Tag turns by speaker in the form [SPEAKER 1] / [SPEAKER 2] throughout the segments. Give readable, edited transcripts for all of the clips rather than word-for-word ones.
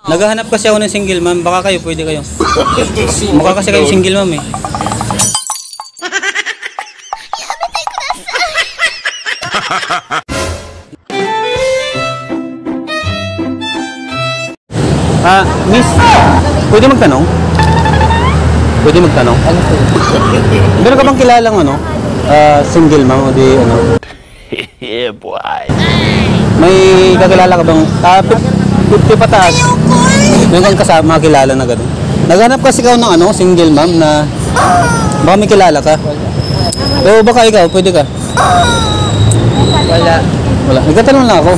[SPEAKER 1] Naghahanap kasi ako ng single ma'am, baka kayo pwede kayo. Mukha kasi kayo single ma'am eh. Miss, pwede magtanong? Pwede magtanong? Meron ka bang kilalang single ma'am o di
[SPEAKER 2] Yeah, boy.
[SPEAKER 1] May kakilala ka bang 50 pataas? Meron kang kasama kilala na gano'n? Naghanap kasi ikaw ng single ma'am na baka may kilala ka? O baka ikaw, pwede ka?
[SPEAKER 3] Wala.
[SPEAKER 1] Wala. Nagtatanong lang ako.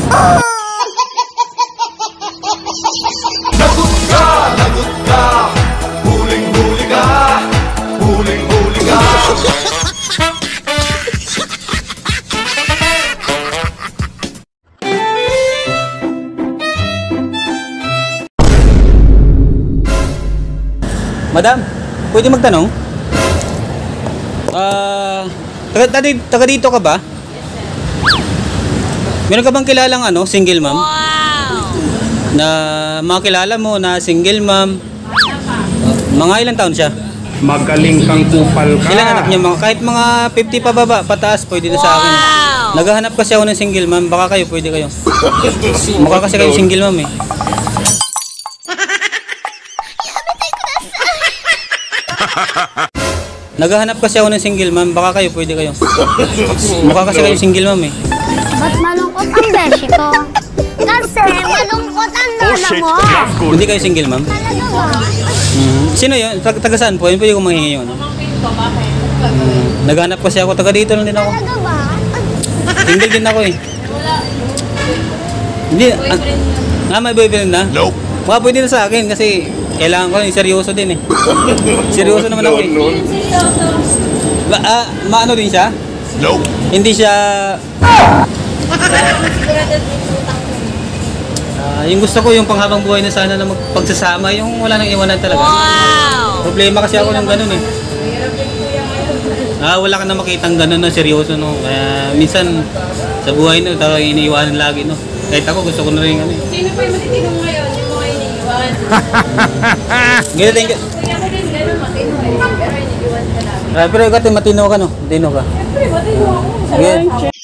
[SPEAKER 4] Lagot ka, huling-huli ka, huling-huli ka.
[SPEAKER 1] Madam, pwede magtanong? Taga dito ka ba? Meron ka bang kilalang single ma'am? Na mga kilala mo na single ma'am? Mga ilang taon siya?
[SPEAKER 5] Magaling kang kupal ka.
[SPEAKER 1] Ilan anak niya? Kahit mga 50 pababa, pataas, pwede na sa akin. Naghahanap kasi ako ng single ma'am, baka kayo pwede kayo. Mukha kasi kayo single ma'am eh. Naghahanap kasi ako ng single ma'am, baka kayo pwede kayo. Mukha kasi kayo single ma'am eh.
[SPEAKER 6] Ba't malungkot ang beshi ko? Kasi malungkot ang lola mo.
[SPEAKER 1] Hindi kayo single ma'am?
[SPEAKER 6] Talaga ba?
[SPEAKER 1] Sino yun? Taga saan po? Yun pwede ko manghingi yun. Naghahanap kasi ako, taga dito lang din ako.
[SPEAKER 6] Talaga ba?
[SPEAKER 1] Single din ako eh. Hindi, may boyfriend na?
[SPEAKER 4] Nope.
[SPEAKER 1] Mga pwede na sa akin kasi kailangan ko rin, seryoso din eh. Seryoso naman ako eh. Maano din siya?
[SPEAKER 4] Nope.
[SPEAKER 1] Hindi siya... yung gusto ko yung panghabang buhay na sana na magpagsasama, yung wala nang iwanan talaga. Problema kasi ako ng ganun eh. Wala ka na makitang ganun na seryoso no. Kaya minsan sa buhay no, talagang iniiwanan lagi no. Kahit ako gusto ko na rin eh.
[SPEAKER 7] Sino pa yung matitino ngayon? Yung mga iniiwan.
[SPEAKER 1] Ganun din.
[SPEAKER 7] Kaya ako din gano'n matino eh. Pero iniiwan ka lang.
[SPEAKER 1] Pero ikaw matino ka no? Matino ka.
[SPEAKER 7] Siyempre, matino ako.
[SPEAKER 1] Sige.